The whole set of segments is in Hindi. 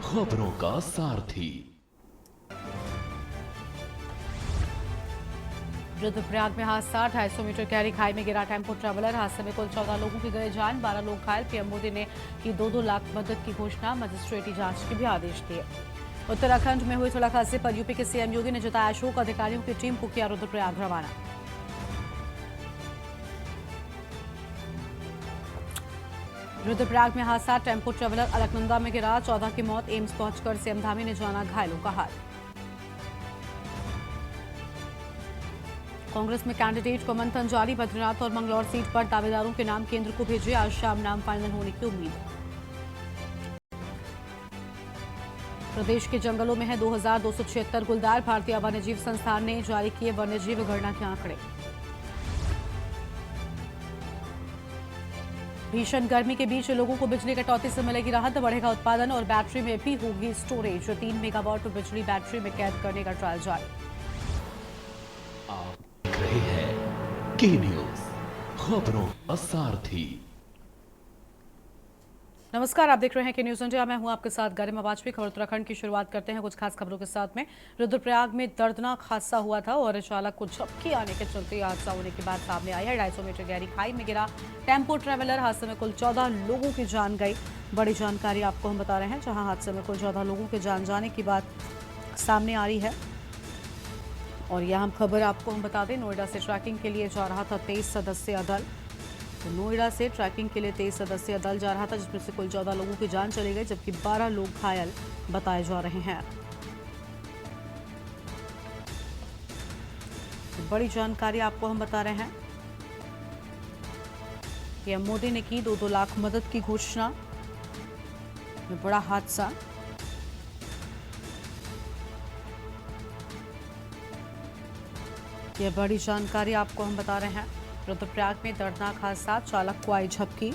खबरों का सारथी। रुद्रप्रयाग में हादसा, 250 मीटर गहरी खाई में गिरा टेम्पो ट्रैवलर। हादसे में कुल 14 लोगों की गए जान, 12 लोग घायल। पीएम मोदी ने की 2-2 लाख मदद की घोषणा, मजिस्ट्रेटी जांच के भी आदेश दिए। उत्तराखंड में हुई सड़क हादसे पर यूपी के सीएम योगी ने जताया शोक, अधिकारियों की टीम को किया रुद्रप्रयाग रवाना। रुद्रप्रयाग में हादसा, टेम्पो ट्रैवलर अलकनंदा में गिरा, 14 की मौत। एम्स पहुंचकर सीएम धामी ने जाना घायलों का हाल। कांग्रेस में कैंडिडेट को मंथन जारी, बद्रीनाथ और मंगलौर सीट पर दावेदारों के नाम केंद्र को भेजे, आज शाम नाम फाइनल होने की उम्मीद। प्रदेश के जंगलों में है 2276 गुलदार, भारतीय वन्यजीव संस्थान ने जारी किए वन्यजीव गणना के आंकड़े। भीषण गर्मी के बीच लोगों को बिजली कटौती से मिलेगी राहत, बढ़ेगा उत्पादन और बैटरी में भी होगी स्टोरेज। 3 मेगावाट बिजली बैटरी में कैद करने का ट्रायल जारी। आप देख रहे हैं के न्यूज, खबरों का सारथी। नमस्कार, आप देख रहे हैं के न्यूज इंडिया। मैं हूं आपके साथ गरिमा वाजपेयी। खबर उत्तराखंड की शुरुआत करते हैं कुछ खास खबरों के साथ में। रुद्रप्रयाग में दर्दनाक हादसा हुआ था और चालक को झपकी आने के चलते हादसा होने के बाद सामने आई है। 250 मीटर गहरी खाई में गिरा टेम्पो ट्रैवलर। हादसे में कुल 14 लोगों की जान गई। बड़ी जानकारी आपको हम बता रहे हैं, जहां हादसे में कुल 14 लोगों के जान जाने की बात सामने आ रही है। और यह हम खबर आपको हम बता दें, नोएडा से ट्रैकिंग के लिए जा रहा था 23 सदस्यीय दल। तो नोएडा से ट्रैकिंग के लिए 23 सदस्यीय दल जा रहा था, जिसमें से कुल 14 लोगों की जान चली गई, जबकि 12 लोग घायल बताए जा रहे हैं। तो बड़ी जानकारी आपको हम बता रहे हैं, पीएम मोदी ने की 2-2 लाख मदद की घोषणा। में बड़ा हादसा, यह बड़ी जानकारी आपको हम बता रहे हैं। रुद्रप्रयाग में दर्दनाक हादसा, चालक को आई झपकी।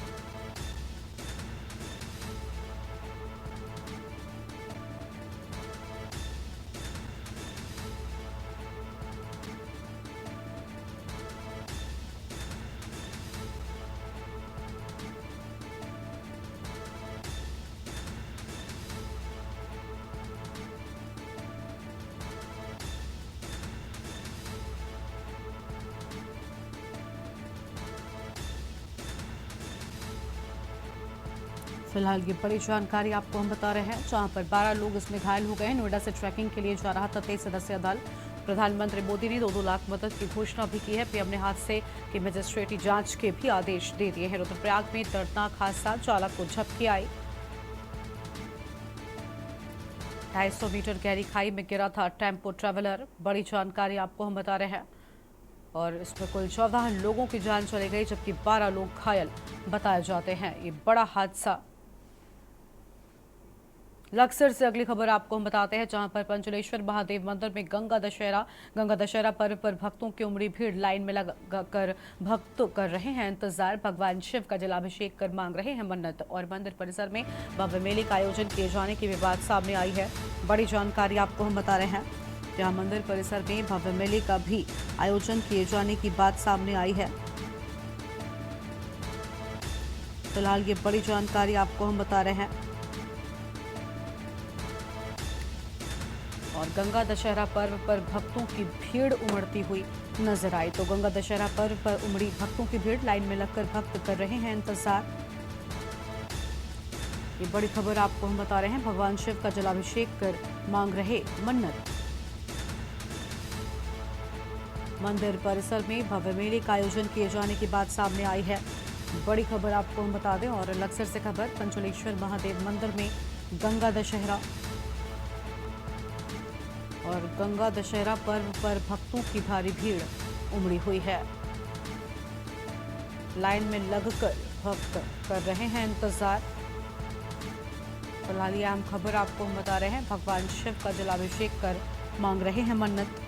फिलहाल ये बड़ी जानकारी आपको हम बता रहे हैं, जहां पर 12 लोग इसमें घायल हो गए। नोएडा से ट्रैकिंग के लिए जा रहा था 23 सदस्यीय दल। प्रधानमंत्री मोदी ने 2-2 लाख मदद की घोषणा भी की है। पीएम ने हादसे की मजिस्ट्रेटी जांच के भी आदेश दे दिए हैं। रुद्रप्रयाग में दर्दनाक हादसा, चालक को झपकी आई। 250 मीटर गहरी खाई में गिरा था टेम्पो ट्रैवलर। बड़ी जानकारी आपको हम बता रहे हैं, और इसमें कुल 14 लोगों की जान चली गई, जबकि 12 लोग घायल बताए जाते हैं। ये बड़ा हादसा। लक्सर से अगली खबर आपको हम बताते हैं, जहां पर पंचलेश्वर महादेव मंदिर में गंगा दशहरा पर्व पर भक्तों की उमड़ी भीड़ लाइन में लगाकर भक्त कर रहे हैं इंतजार। भगवान शिव का जलाभिषेक कर मांग रहे हैं मन्नत। और मंदिर परिसर में भव्य मेले का आयोजन किए जाने की भी बात सामने आई है। बड़ी जानकारी आपको हम बता रहे हैं, जहां मंदिर परिसर में भव्य मेले का भी आयोजन किए जाने की बात सामने आई है। फिलहाल ये बड़ी जानकारी आपको हम बता रहे हैं। और गंगा दशहरा पर्व पर भक्तों की भीड़ उमड़ती हुई नजर आई। तो गंगा दशहरा पर्व पर उमड़ी भक्तों की भीड़, लाइन में लगकर भक्त कर रहे हैं इंतजार। ये बड़ी खबर आपको हम बता रहे हैं, भगवान शिव का जलाभिषेक कर मांग रहे मन्नत। मंदिर परिसर में भव्य मेले का आयोजन किए जाने की बात सामने आई है। बड़ी खबर आपको हम बता दें। और लक्सर से खबर, पंचलेश्वर महादेव मंदिर में गंगा दशहरा और गंगा दशहरा पर्व पर भक्तों की भारी भीड़ उमड़ी हुई है। लाइन में लगकर भक्त कर रहे हैं इंतजार। फिलहाल ये अहम खबर आपको हम बता रहे हैं, भगवान शिव का जलाभिषेक कर मांग रहे हैं मन्नत।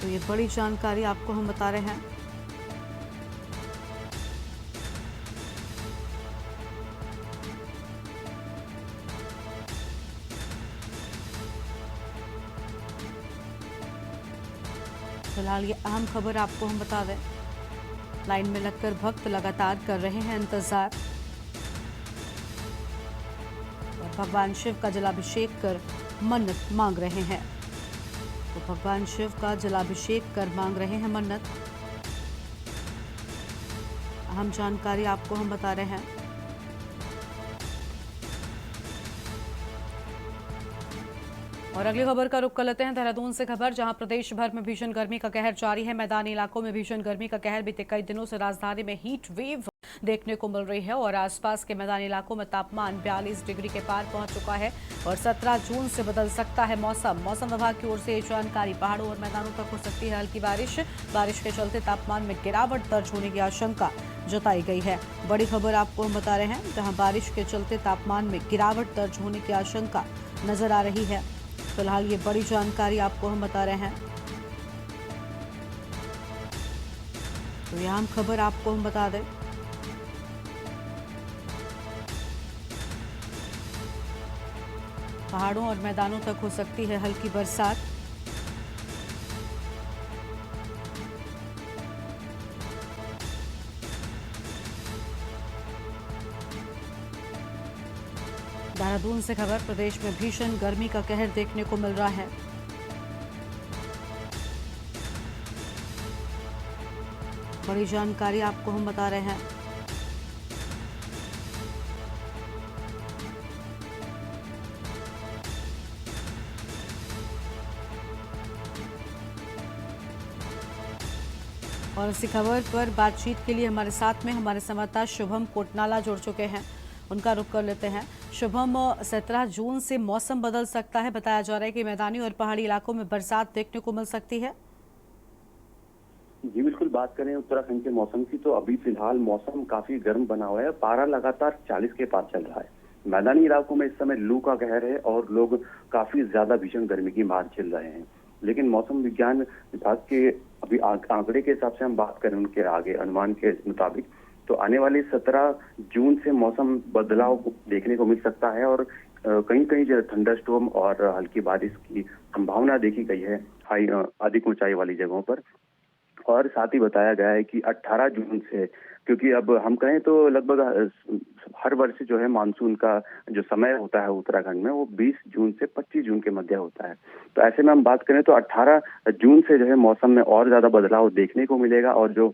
तो ये बड़ी जानकारी आपको हम बता रहे हैं। फिलहाल ये अहम खबर आपको हम बता दें, लाइन में लगकर भक्त लगातार कर रहे हैं इंतजार और भगवान शिव का जलाभिषेक कर मन्नत मांग रहे हैं। तो भगवान शिव का जलाभिषेक कर मांग रहे हैं मन्नत। अहम जानकारी आपको हम बता रहे हैं। और अगली खबर का रुख कर लेते हैं देहरादून से खबर, जहां प्रदेश भर में भीषण गर्मी का कहर जारी है। मैदानी इलाकों में भीषण गर्मी का कहर बीते कई दिनों से राजधानी में हीट वेव देखने को मिल रही है और आसपास के मैदानी इलाकों में तापमान 42 डिग्री के पार पहुंच चुका है और 17 जून से बदल सकता है मौसम। मौसम विभाग की ओर से ये जानकारी। पहाड़ों और मैदानों तक हो सकती है हल्की बारिश। बारिश के चलते तापमान में गिरावट दर्ज होने की आशंका जताई गई है। बड़ी खबर आपको हम बता रहे हैं, जहां बारिश के चलते तापमान में गिरावट दर्ज होने की आशंका नजर आ रही है। फिलहाल ये बड़ी जानकारी आपको हम बता रहे हैं। तो यह अहम खबर आपको हम बता दें, पहाड़ों और मैदानों तक हो सकती है हल्की बरसात। देहरादून से खबर, प्रदेश में भीषण गर्मी का कहर देखने को मिल रहा है। बड़ी जानकारी आपको हम बता रहे हैं। और इसी खबर पर बातचीत के लिए हमारे साथ में हमारे संवाददाता शुभम कोटनाला जुड़ चुके हैं, उनका रुख कर लेते हैं। शुभम, 17 जून से मौसम बदल सकता है, बताया जा रहा है कि मैदानी और पहाड़ी इलाकों में बरसात देखने को मिल सकती है। जी बिल्कुल, बात करें उत्तराखंड के मौसम की तो अभी फिलहाल मौसम काफी गर्म बना हुआ है। पारा लगातार 40 के पार चल रहा है। मैदानी इलाकों में इस समय लू का कहर है और लोग काफी ज्यादा भीषण गर्मी की मार झेल रहे हैं। लेकिन मौसम विज्ञान विभाग के अभी आंकड़े के हिसाब से हम बात करें, उनके आगे अनुमान के मुताबिक, तो आने वाले 17 जून से मौसम बदलाव देखने को मिल सकता है और कहीं कहीं जो थंडरस्टॉर्म और हल्की बारिश की संभावना देखी गई है अधिक ऊंचाई वाली जगहों पर। और साथ ही बताया गया है कि 18 जून से, क्योंकि अब हम कहें तो लगभग हर वर्ष जो है मानसून का जो समय होता है उत्तराखंड में वो 20 जून से 25 जून के मध्य होता है। तो ऐसे में हम बात करें तो 18 जून से जो है मौसम में और ज्यादा बदलाव देखने को मिलेगा। और जो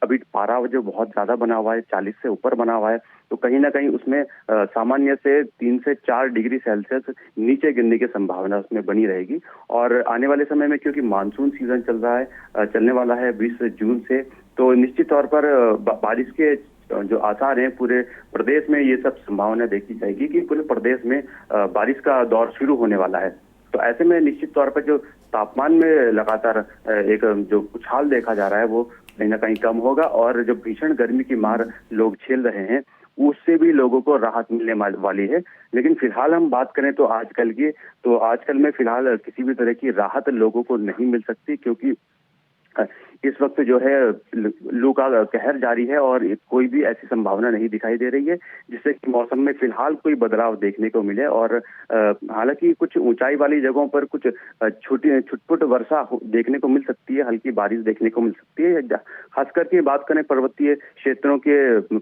अभी पारा जो बहुत ज्यादा बना हुआ है, 40 से ऊपर बना हुआ है, तो कहीं ना कहीं उसमें सामान्य से 3 से 4 डिग्री सेल्सियस नीचे गिरने की संभावना उसमें बनी रहेगी। और आने वाले समय में क्योंकि मानसून सीजन चलने वाला है 20 जून से, तो निश्चित तौर पर बारिश के जो आसार हैं पूरे प्रदेश में, ये सब संभावना देखी जाएगी कि पूरे प्रदेश में बारिश का दौर शुरू होने वाला है। तो ऐसे में निश्चित तौर पर जो तापमान में लगातार एक जो उछाल देखा जा रहा है वो कहीं ना कहीं कम होगा और जो भीषण गर्मी की मार लोग झेल रहे हैं उससे भी लोगों को राहत मिलने वाली है। लेकिन फिलहाल हम बात करें तो आजकल में फिलहाल किसी भी तरह की राहत लोगों को नहीं मिल सकती, क्योंकि इस वक्त जो है लू का कहर जारी है और कोई भी ऐसी संभावना नहीं दिखाई दे रही है जिससे कि मौसम में फिलहाल कोई बदलाव देखने को मिले। और हालांकि कुछ ऊंचाई वाली जगहों पर कुछ छोटी छुटपुट वर्षा देखने को मिल सकती है, हल्की बारिश देखने को मिल सकती है। खास करके बात करें पर्वतीय क्षेत्रों के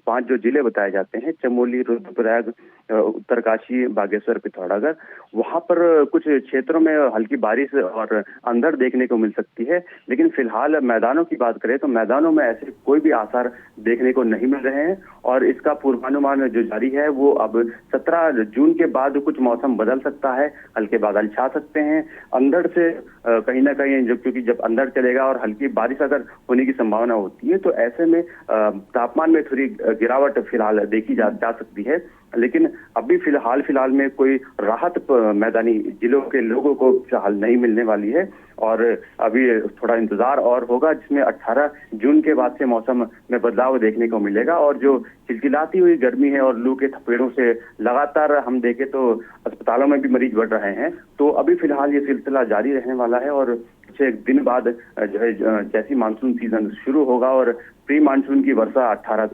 5 जो जिले बताए जाते हैं, चमोली, रुद्रप्रयाग, उत्तरकाशी, बागेश्वर, पिथौरागढ़, वहां पर कुछ क्षेत्रों में हल्की बारिश और अंधड़ देखने को मिल सकती है। लेकिन फिलहाल मैदानों की बात करें तो मैदानों में ऐसे कोई भी आसार देखने को नहीं मिल रहे हैं और इसका पूर्वानुमान जो जारी है वो अब 17 जून के बाद कुछ मौसम बदल सकता है, हल्के बादल छा सकते हैं। अंधड़ से कहीं ना कहीं क्योंकि जब अंधड़ चलेगा और हल्की बारिश अगर होने की संभावना होती है तो ऐसे में तापमान में थोड़ी गिरावट फिलहाल देखी जा सकती है। लेकिन अभी फिलहाल में कोई राहत मैदानी जिलों के लोगों को फिलहाल नहीं मिलने वाली है और अभी थोड़ा इंतजार और होगा, जिसमें 18 जून के बाद से मौसम में बदलाव देखने को मिलेगा। और जो चिलचिलाती हुई गर्मी है और लू के थपेड़ों से लगातार हम देखें तो अस्पतालों में भी मरीज बढ़ रहे हैं, तो अभी फिलहाल ये सिलसिला जारी रहने वाला है और कुछ एक दिन बाद जो है जैसी मानसून सीजन शुरू होगा और प्री मानसून की वर्षा 18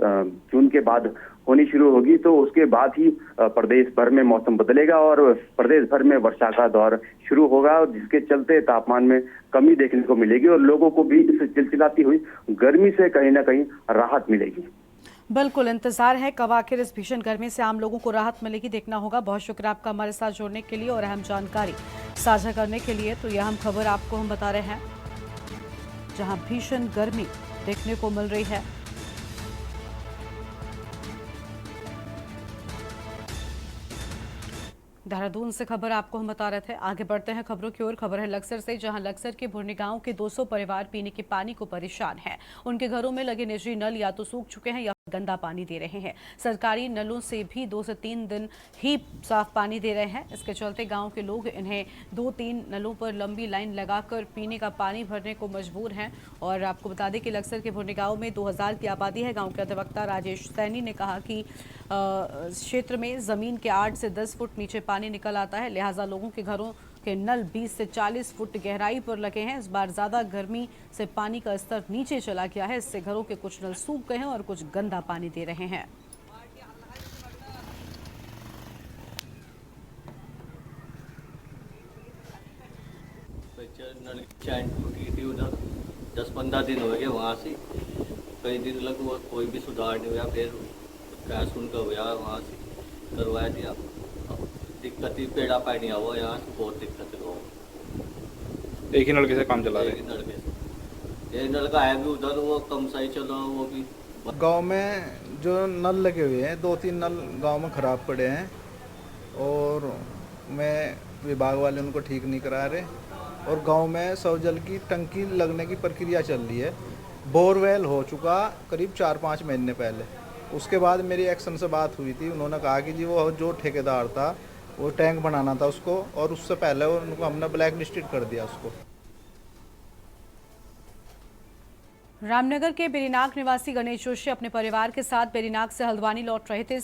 जून के बाद होनी शुरू होगी, तो उसके बाद ही प्रदेश भर में मौसम बदलेगा और प्रदेश भर में वर्षा का दौर शुरू होगा, जिसके चलते तापमान में कमी देखने को मिलेगी और लोगों को भी इस चिलचिलाती हुई गर्मी से कहीं ना कहीं राहत मिलेगी। बिल्कुल इंतजार है कब आखिर इस भीषण गर्मी से आम लोगों को राहत मिलेगी, देखना होगा। बहुत शुक्रिया आपका हमारे साथ जुड़ने के लिए और अहम जानकारी साझा करने के लिए। तो यह हम खबर आपको हम बता रहे हैं जहां भीषण गर्मी देखने को मिल रही है। देहरादून से खबर आपको हम बता रहे थे। आगे बढ़ते हैं खबरों की ओर। खबर है लक्सर से, जहां लक्सर के भुरनी गांव के 200 परिवार पीने के पानी को परेशान हैं। उनके घरों में लगे निजी नल या तो सूख चुके हैं या गंदा पानी दे रहे हैं। सरकारी नलों से भी 2 से 3 दिन ही साफ पानी दे रहे हैं। इसके चलते गांव के लोग इन्हें 2-3 नलों पर लंबी लाइन लगाकर पीने का पानी भरने को मजबूर हैं। और आपको बता दें कि लक्सर के भुरनी गांव में 2000 की आबादी है। गांव के अधिवक्ता राजेश सैनी ने कहा कि क्षेत्र में जमीन के 8 से 10 फुट नीचे पानी निकल आता है, लिहाजा लोगों के घरों के नल 20 से 40 फुट गहराई पर लगे हैं। इस बार ज्यादा गर्मी से पानी का स्तर नीचे चला गया है, इससे घरों के कुछ नल सूख गए हैं और कुछ गंदा पानी दे रहे हैं। नल की चैन टूटी थी उधर, 10-15 दिन हो गए वहाँ से, कई दिन लग हुआ, कोई भी सुधार नहीं हुआ। फिर क्या सुनकर हुआ वहाँ से करवाया दिया। दिक्कत ही पेड़ा पानी हुआ यहाँ से, बहुत दिक्कत है। एक ही नलके से काम चला रहे हैं। एक नलके से, एक नलका है भी उधर, वो कम सही चल रहा, वो भी। गांव में जो नल लगे हुए हैं 2-3 नल गांव में ख़राब पड़े हैं और मैं विभाग वाले उनको ठीक नहीं करा रहे। और गांव में सौ जल की टंकी लगने की प्रक्रिया चल रही है। बोरवेल हो चुका करीब 4-5 महीने पहले। उसके बाद मेरी एक्शन से बात हुई थी, उन्होंने कहा कि जी वो जो ठेकेदार था वो टैंक बनाना था उसको, और उससे पहले उनको हमने ब्लैक लिस्टेड कर दिया उसको। रामनगर के बेरीनाग निवासी गणेश जोशी अपने परिवार के साथ बेरीनाग से हल्द्वानी लौट रहे थे।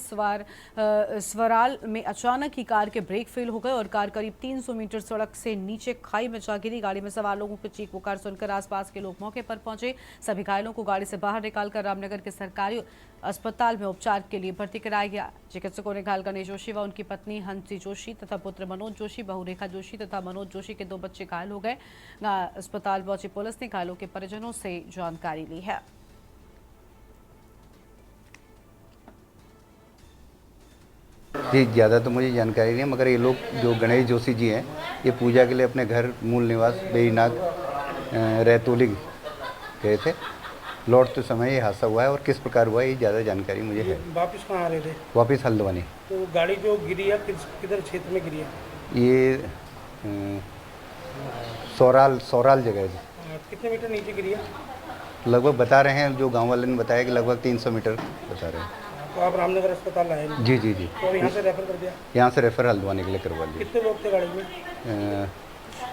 स्वराल में अचानक ही कार के ब्रेक फेल हो गए और कार करीब 300 मीटर सड़क से नीचे खाई में जा गिरी। गाड़ी में सवार लोगों की चीख पुकार सुनकर आसपास के लोग मौके पर पहुंचे। सभी घायलों को गाड़ी से बाहर निकालकर रामनगर के सरकारी अस्पताल में उपचार के लिए भर्ती कराया गया। चिकित्सकों ने घायल गणेश जोशी व उनकी पत्नी हंसी जोशी तथा पुत्र मनोज जोशी, बहू रेखा जोशी तथा मनोज जोशी के 2 बच्चे घायल हो गए। अस्पताल पहुंची पुलिस ने घायलों के परिजनों से जानकारी ली है। जी ज़्यादा तो मुझे जानकारी नहीं है, मगर ये लोग जो गणेश जोशी जी हैं, ये पूजा के लिए अपने घर मूल निवास बेरीनाग रैतोली गए थे। लौटते समय ये हादसा हुआ है और किस प्रकार हुआ है ये ज़्यादा जानकारी मुझे है। वापस कहाँ आ रहे थे? वापस हल्द्वानी। तो गाड़ी जो गिरी है किधर क्षेत्र में गिरी है? ये सौराल जगह है। कितने मीटर नीचे गिरी है? लगभग बता रहे हैं, जो गांव वाले ने बताया कि लगभग 300 मीटर बता रहे हैं। तो आप रामनगर अस्पताल आए? जी जी जी। तो यहाँ से रेफर कर दिया? यहाँ से रेफर हल्द्वानी के लिए करवा लिया। कितने लोग थे गाड़ी में?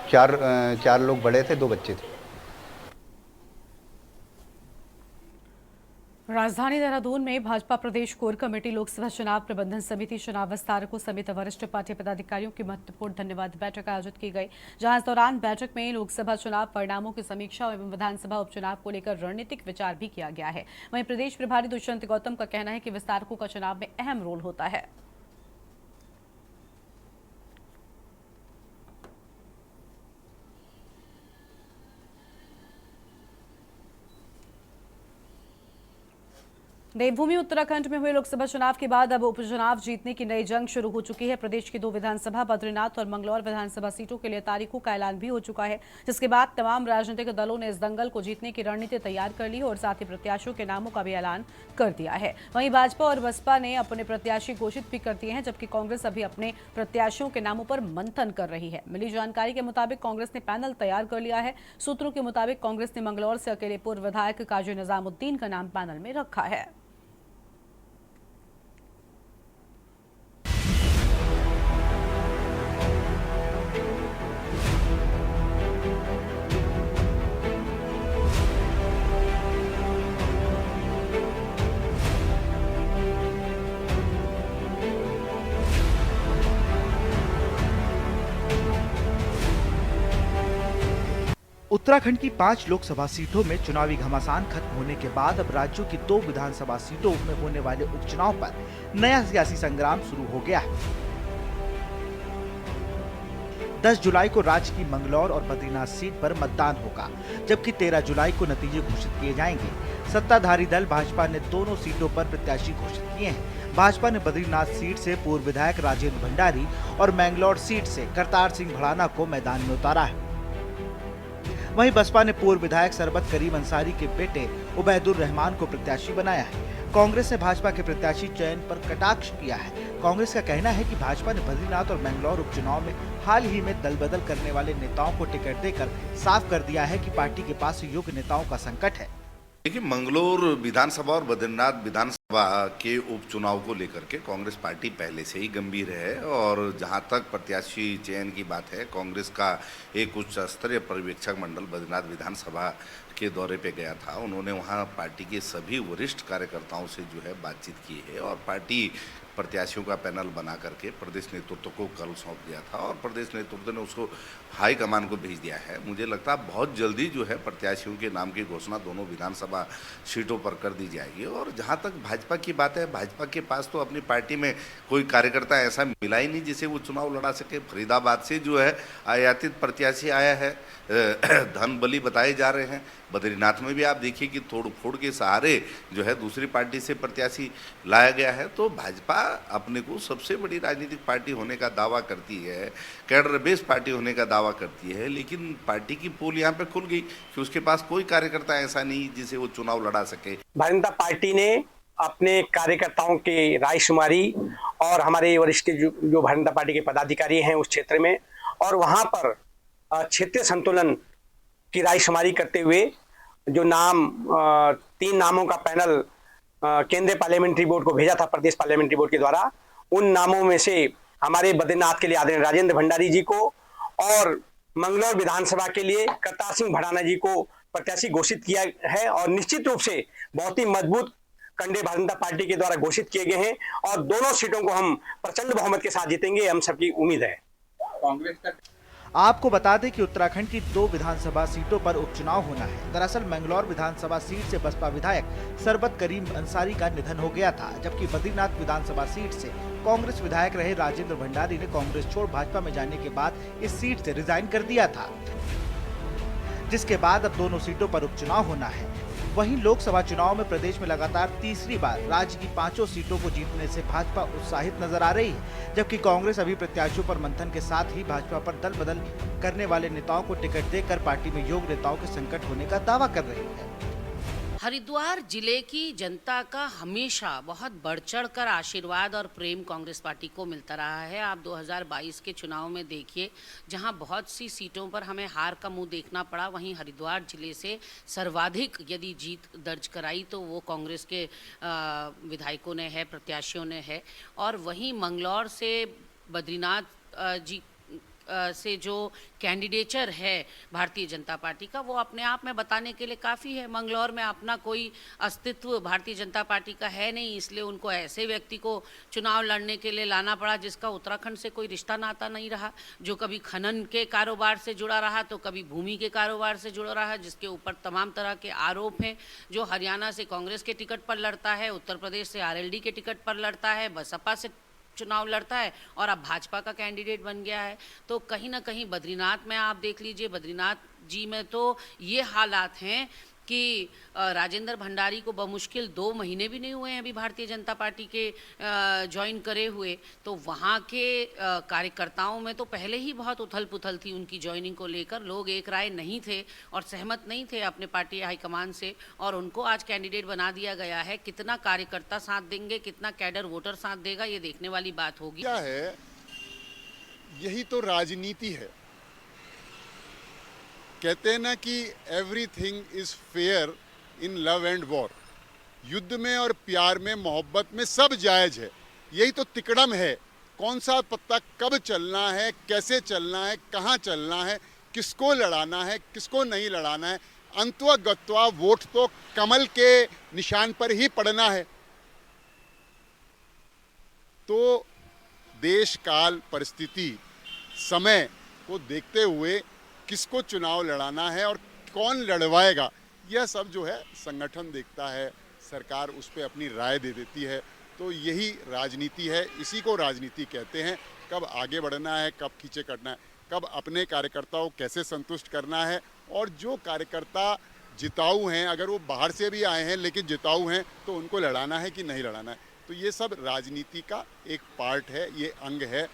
4 लोग बड़े थे, 2 बच्चे थे। राजधानी देहरादून में भाजपा प्रदेश कोर कमेटी लोकसभा चुनाव प्रबंधन समिति चुनाव विस्तारकों समेत वरिष्ठ पार्टी पदाधिकारियों की महत्वपूर्ण धन्यवाद बैठक आयोजित की गई, जहां इस दौरान बैठक में लोकसभा चुनाव परिणामों की समीक्षा एवं विधानसभा उपचुनाव को लेकर रणनीतिक विचार भी किया गया है। वहीं प्रदेश प्रभारी दुष्यंत गौतम का कहना है कि विस्तारकों का चुनाव में अहम रोल होता है। देवभूमि उत्तराखंड में हुए लोकसभा चुनाव के बाद अब उपचुनाव जीतने की नई जंग शुरू हो चुकी है। प्रदेश की 2 विधानसभा बद्रीनाथ और मंगलौर विधानसभा सीटों के लिए तारीखों का ऐलान भी हो चुका है, जिसके बाद तमाम राजनीतिक दलों ने इस दंगल को जीतने की रणनीति तैयार कर ली और साथ ही प्रत्याशियों के नामों का भी ऐलान कर दिया है। वहीं भाजपा और बसपा ने अपने प्रत्याशी घोषित भी कर दिए हैं, जबकि कांग्रेस अभी अपने प्रत्याशियों के नामों पर मंथन कर रही है। मिली जानकारी के मुताबिक कांग्रेस ने पैनल तैयार कर लिया है। सूत्रों के मुताबिक कांग्रेस ने मंगलौर से अकेले पूर्व विधायक काजी निजामुद्दीन का नाम पैनल में रखा है। उत्तराखंड की 5 लोकसभा सीटों में चुनावी घमासान खत्म होने के बाद अब राज्यों की 2 विधानसभा सीटों में होने वाले उपचुनाव पर नया सियासी संग्राम शुरू हो गया है। 10 जुलाई को राज्य की मंगलौर और बद्रीनाथ सीट पर मतदान होगा, जबकि 13 जुलाई को नतीजे घोषित किए जाएंगे। सत्ताधारी दल भाजपा ने दोनों सीटों पर प्रत्याशी घोषित किए हैं। भाजपा ने बद्रीनाथ सीट से पूर्व विधायक राजेंद्र भंडारी और मैंगलोर सीट से करतार सिंह भड़ाना को मैदान में उतारा है। वहीं बसपा ने पूर्व विधायक सरबत करीम अंसारी के बेटे उबैदुर रहमान को प्रत्याशी बनाया है। कांग्रेस ने भाजपा के प्रत्याशी चयन पर कटाक्ष किया है। कांग्रेस का कहना है कि भाजपा ने बद्रीनाथ और मैंगलोर उपचुनाव में हाल ही में दल बदल करने वाले नेताओं को टिकट देकर साफ कर दिया है कि पार्टी के पास योग्य नेताओं का संकट है। देखिए, मंगलोर विधानसभा और बद्रीनाथ विधानसभा के उपचुनाव को लेकर के कांग्रेस पार्टी पहले से ही गंभीर है और जहां तक प्रत्याशी चयन की बात है, कांग्रेस का एक उच्च स्तरीय पर्यवेक्षक मंडल बद्रीनाथ विधानसभा के दौरे पे गया था। उन्होंने वहां पार्टी के सभी वरिष्ठ कार्यकर्ताओं से जो है बातचीत की है और पार्टी प्रत्याशियों का पैनल बना करके प्रदेश नेतृत्व को कल सौंप दिया था और प्रदेश नेतृत्व ने उसको हाईकमान को भेज दिया है। मुझे लगता है बहुत जल्दी जो है प्रत्याशियों के नाम की घोषणा दोनों विधानसभा सीटों पर कर दी जाएगी। और जहां तक भाजपा की बात है, भाजपा के पास तो अपनी पार्टी में कोई कार्यकर्ता ऐसा मिला ही नहीं जिसे वो चुनाव लड़ा सके। फरीदाबाद से जो है आयातित प्रत्याशी आया है, धन बली बताए जा रहे हैं। बद्रीनाथ में भी आप देखिए कि तोड़ फोड़ के सहारे जो है दूसरी पार्टी से प्रत्याशी लाया गया है। तो भाजपा अपने को सबसे बड़ी राजनीतिक पार्टी होने का दावा करती है, कैडर बेस पार्टी होने का दावा करती है, लेकिन पार्टी की पोल यहाँ पे खुल गई कि उसके पास कोई कार्यकर्ता ऐसा नहीं जिसे वो चुनाव लड़ा सके। भारतीय जनता पार्टी ने अपने कार्यकर्ताओं की रायशुमारी और हमारे वरिष्ठ जो भारतीय जनता पार्टी के पदाधिकारी हैं उस क्षेत्र में और वहां पर क्षेत्रीय संतुलन की रायशुमारी करते हुए जो नाम 3 नामों का पैनल केंद्रीय पार्लियामेंट्री बोर्ड को भेजा था प्रदेश पार्लियामेंट्री बोर्ड के द्वारा, उन नामों में से हमारे बद्रीनाथ के लिए आदरणीय राजेंद्र भंडारी जी को और मंगलौर विधानसभा के लिए करतार सिंह भड़ाना जी को प्रत्याशी घोषित किया है और निश्चित रूप से बहुत ही मजबूत कंडे भारतीय जनता पार्टी के द्वारा घोषित किए गए हैं और दोनों सीटों को हम प्रचंड बहुमत के साथ जीतेंगे, हम सबकी उम्मीद है। कांग्रेस का आपको बता दें कि उत्तराखंड की 2 विधानसभा सीटों पर उपचुनाव होना है। दरअसल मंगलौर विधानसभा सीट से बसपा विधायक सरबत करीम अंसारी का निधन हो गया था, जबकि बद्रीनाथ विधानसभा सीट से कांग्रेस विधायक रहे राजेंद्र भंडारी ने कांग्रेस छोड़ भाजपा में जाने के बाद इस सीट से रिजाइन कर दिया था, जिसके बाद अब दोनों सीटों पर उपचुनाव होना है। वहीं लोकसभा चुनाव में प्रदेश में लगातार तीसरी बार राज्य की 5 सीटों को जीतने से भाजपा उत्साहित नजर आ रही है, जबकि कांग्रेस अभी प्रत्याशियों पर मंथन के साथ ही भाजपा पर दल बदल करने वाले नेताओं को टिकट देकर पार्टी में योग्य नेताओं के संकट होने का दावा कर रही है। हरिद्वार जिले की जनता का हमेशा बहुत बढ़ चढ़ कर आशीर्वाद और प्रेम कांग्रेस पार्टी को मिलता रहा है। आप 2022 के चुनाव में देखिए, जहां बहुत सी सीटों पर हमें हार का मुंह देखना पड़ा, वहीं हरिद्वार जिले से सर्वाधिक यदि जीत दर्ज कराई तो वो कांग्रेस के विधायकों ने है, प्रत्याशियों ने है। और वहीं मंगलौर से बद्रीनाथ जी से जो कैंडिडेचर है भारतीय जनता पार्टी का, वो अपने आप में बताने के लिए काफ़ी है। मंगलौर में अपना कोई अस्तित्व भारतीय जनता पार्टी का है नहीं, इसलिए उनको ऐसे व्यक्ति को चुनाव लड़ने के लिए लाना पड़ा जिसका उत्तराखंड से कोई रिश्ता नाता नहीं रहा, जो कभी खनन के कारोबार से जुड़ा रहा तो कभी भूमि के कारोबार से जुड़ा रहा, जिसके ऊपर तमाम तरह के आरोप हैं, जो हरियाणा से कांग्रेस के टिकट पर लड़ता है, उत्तर प्रदेश से आरएलडी के टिकट पर लड़ता है, बसपा से चुनाव लड़ता है और अब भाजपा का कैंडिडेट बन गया है। तो कहीं ना कहीं बद्रीनाथ में आप देख लीजिए, बद्रीनाथ जी में तो ये हालात हैं कि राजेंद्र भंडारी को बमुश्किल 2 महीने भी नहीं हुए हैं अभी भारतीय जनता पार्टी के ज्वाइन करे हुए, तो वहाँ के कार्यकर्ताओं में तो पहले ही बहुत उथल पुथल थी उनकी ज्वाइनिंग को लेकर। लोग एक राय नहीं थे और सहमत नहीं थे अपने पार्टी हाईकमान से, और उनको आज कैंडिडेट बना दिया गया है। कितना कार्यकर्ता साथ देंगे, कितना कैडर वोटर साथ देगा, ये देखने वाली बात होगी। क्या है, यही तो राजनीति है। कहते हैं ना कि everything is fair in love and war. युद्ध में और प्यार में, मोहब्बत में सब जायज है। यही तो तिकड़म है, कौन सा पत्ता कब चलना है, कैसे चलना है, कहाँ चलना है, किसको लड़ाना है, किसको नहीं लड़ाना है। अंतवा गत्वा वोट तो कमल के निशान पर ही पड़ना है। तो देश काल परिस्थिति समय को देखते हुए किसको चुनाव लड़ाना है और कौन लड़वाएगा, यह सब जो है संगठन देखता है, सरकार उस पर अपनी राय दे देती है। तो यही राजनीति है, इसी को राजनीति कहते हैं। कब आगे बढ़ना है, कब पीछे करना है, कब अपने कार्यकर्ताओं को कैसे संतुष्ट करना है, और जो कार्यकर्ता जिताऊ हैं, अगर वो बाहर से भी आए हैं लेकिन जिताऊ हैं, तो उनको लड़ाना है कि नहीं लड़ाना है। तो ये सब राजनीति का एक पार्ट है, ये अंग है।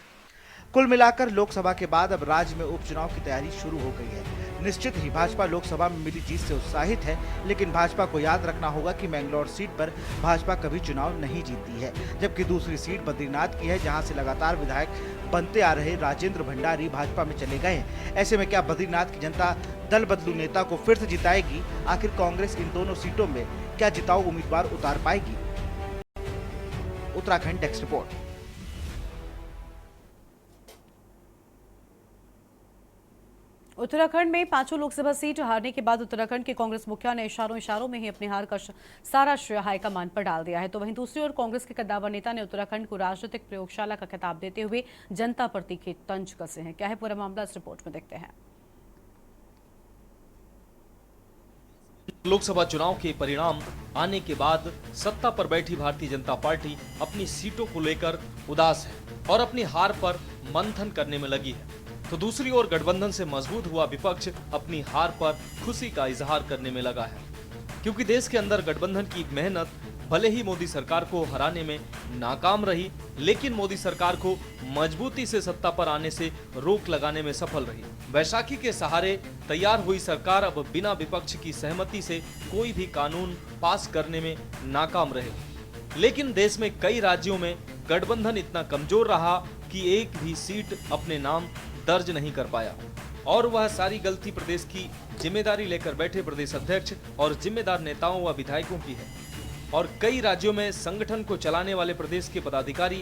कुल मिलाकर लोकसभा के बाद अब राज्य में उपचुनाव की तैयारी शुरू हो गई है। निश्चित ही भाजपा लोकसभा में मिली जीत से उत्साहित है, लेकिन भाजपा को याद रखना होगा कि मैंगलोर सीट पर भाजपा कभी चुनाव नहीं जीती है, जबकि दूसरी सीट बद्रीनाथ की है, जहां से लगातार विधायक बनते आ रहे राजेंद्र भंडारी भाजपा में चले गए हैं। ऐसे में क्या बद्रीनाथ की जनता दल बदलू नेता को फिर से जिताएगी? आखिर कांग्रेस इन दोनों सीटों में क्या जिताऊ उम्मीदवार उतार पाएगी? Uttarakhand desk report. उत्तराखंड में 5 लोकसभा सीट हारने के बाद उत्तराखंड के कांग्रेस मुखिया ने इशारों में ही अपनी हार का सारा श्रेय हाईकमान पर डाल दिया है। तो वहीं दूसरी ओर कांग्रेस के कद्दावर नेता ने उत्तराखंड को राजनीतिक प्रयोगशाला का खिताब देते हुए जनता पर तीखे तंज कसे हैं। क्या है पूरा मामला, इस रिपोर्ट में देखते हैं। लोकसभा चुनाव के परिणाम आने के बाद सत्ता पर बैठी भारतीय जनता पार्टी अपनी सीटों को लेकर उदास है और अपनी हार पर मंथन करने में लगी है, तो दूसरी ओर गठबंधन से मजबूत हुआ विपक्ष अपनी हार पर खुशी का इजहार करने में लगा है, क्योंकि देश के अंदर गठबंधन की मेहनत भले ही मोदी सरकार को हराने में नाकाम रही, लेकिन मोदी सरकार को मजबूती से सत्ता पर आने से रोक लगाने में सफल रही। वैशाखी के सहारे तैयार हुई सरकार अब बिना विपक्ष की सहमति से कोई भी कानून पास करने में नाकाम रहे। लेकिन देश में कई राज्यों में गठबंधन इतना कमजोर रहा कि एक भी सीट अपने नाम दर्ज नहीं कर पाया, और वह सारी गलती प्रदेश की जिम्मेदारी लेकर बैठे प्रदेश अध्यक्ष और जिम्मेदार नेताओं व विधायकों की है। और कई राज्यों में संगठन को चलाने वाले प्रदेश के पदाधिकारी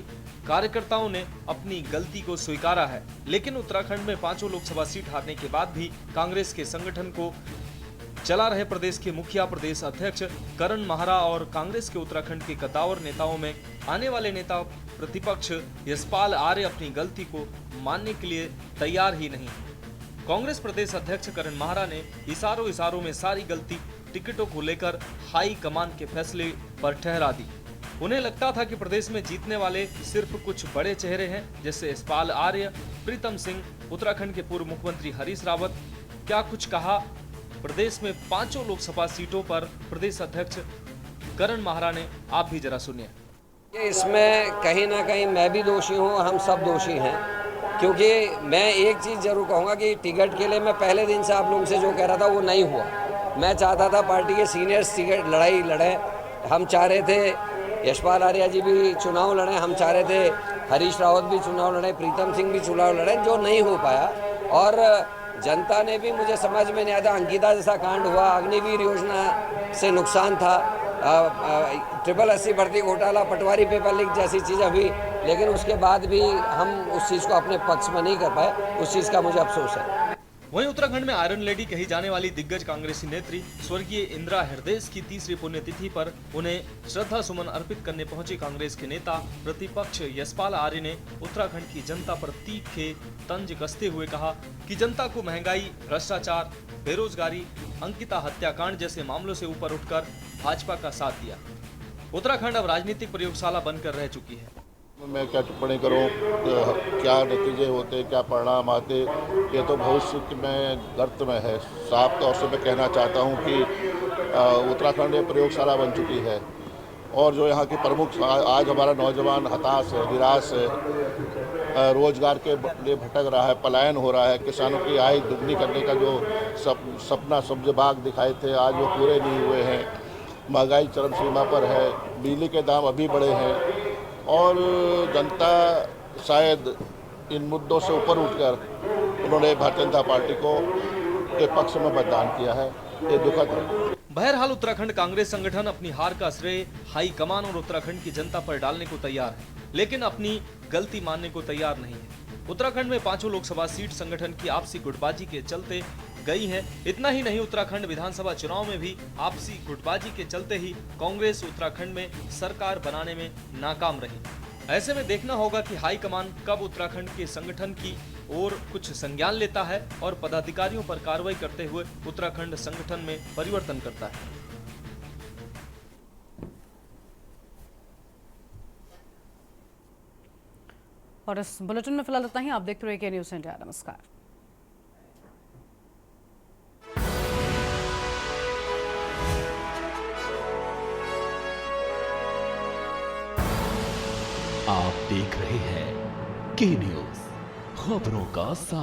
कार्यकर्ताओं ने अपनी गलती को स्वीकारा है। लेकिन उत्तराखंड में 5 लोकसभा सीट हारने के बाद भी कांग्रेस के संगठन को चला रहे प्रदेश के मुखिया प्रदेश अध्यक्ष करण माहरा और कांग्रेस के उत्तराखंड के कद्दावर नेताओं में आने वाले नेता प्रतिपक्ष यशपाल आर्य अपनी गलती को मानने के लिए तैयार ही नहीं। कांग्रेस प्रदेश अध्यक्ष करण माहरा ने इशारों में सारी गलती टिकटों को लेकर हाई कमान के फैसले पर ठहरा दी। उन्हें लगता था कि प्रदेश में जीतने वाले सिर्फ कुछ बड़े चेहरे हैं, जैसे यशपाल आर्य, प्रीतम सिंह, उत्तराखंड के पूर्व मुख्यमंत्री हरीश रावत। क्या कुछ कहा प्रदेश में 5 लोकसभा सीटों पर प्रदेश अध्यक्ष करण माहरा ने, आप भी जरा सुनिए। इसमें कहीं ना कहीं मैं भी दोषी हूँ, हम सब दोषी हैं, क्योंकि मैं एक चीज़ जरूर कहूँगा कि टिकट के लिए मैं पहले दिन से आप लोगों से जो कह रहा था वो नहीं हुआ। मैं चाहता था पार्टी के सीनियर्स टिकट लड़ाई लड़े, हम चाह रहे थे यशपाल आर्य जी भी चुनाव लड़े, हम चाह रहे थे हरीश रावत भी चुनाव लड़े, प्रीतम सिंह भी चुनाव लड़े, जो नहीं हो पाया। और जनता ने भी, मुझे समझ में नहीं आता, अंकिता जैसा कांड हुआ, अग्निवीर योजना से नुकसान था, 8080 भर्ती घोटाला, पटवारी पेपर लीक जैसी चीज़ अभी, लेकिन उसके बाद भी हम उस चीज़ को अपने पक्ष में नहीं कर पाए, उस चीज़ का मुझे अफसोस है। वहीं उत्तराखंड में आयरन लेडी कही जाने वाली दिग्गज कांग्रेसी नेत्री स्वर्गीय इंदिरा हृदय की 3री पुण्यतिथि पर उन्हें श्रद्धा सुमन अर्पित करने पहुंचे कांग्रेस के नेता प्रतिपक्ष यशपाल आर्य ने उत्तराखंड की जनता पर तीखे तंज कसते हुए कहा कि जनता को महंगाई, भ्रष्टाचार, बेरोजगारी, अंकिता हत्याकांड जैसे मामलों से ऊपर उठकर भाजपा का साथ दिया। उत्तराखंड अब राजनीतिक प्रयोगशाला बनकर रह चुकी है। मैं क्या टिप्पणी करूं, क्या नतीजे होते, क्या परिणाम आते, ये तो भविष्य में गर्त में है। साफ तौर से मैं कहना चाहता हूं कि उत्तराखंड एक प्रयोगशाला बन चुकी है, और जो यहाँ की प्रमुख, आज हमारा नौजवान हताश है, निराश है, रोजगार के लिए भटक रहा है, पलायन हो रहा है, किसानों की आय दुगनी करने का जो सपना सब्ज बाग दिखाए थे, आज वो पूरे नहीं हुए हैं। महंगाई चरम सीमा पर है, बिजली के दाम अभी बढ़े हैं, और जनता शायद इन मुद्दों से ऊपर उठकर उन्होंने भारतीय जनता पार्टी को के पक्ष में मतदान किया है। ये दुखद है। बहरहाल उत्तराखंड कांग्रेस संगठन अपनी हार का श्रेय हाईकमान और उत्तराखंड की जनता पर डालने को तैयार है, लेकिन अपनी गलती मानने को तैयार नहीं है। उत्तराखंड में 5 लोकसभा सीट संगठन की आपसी गुटबाजी के चलते गई है। इतना ही नहीं, उत्तराखंड विधानसभा चुनाव में भी आपसी गुटबाजी के चलते ही कांग्रेस उत्तराखंड में सरकार बनाने में नाकाम रही। ऐसे में देखना होगा कि हाईकमान कब उत्तराखंड के संगठन की और कुछ संज्ञान लेता है और पदाधिकारियों पर कार्रवाई करते हुए उत्तराखंड संगठन में परिवर्तन करता है। और इस बुलेटिन में फिलहाल इतना ही। आप देखते रहिए के न्यूज़ इंडिया। नमस्कार। आप देख रहे हैं के न्यूज़, खबरों का सार।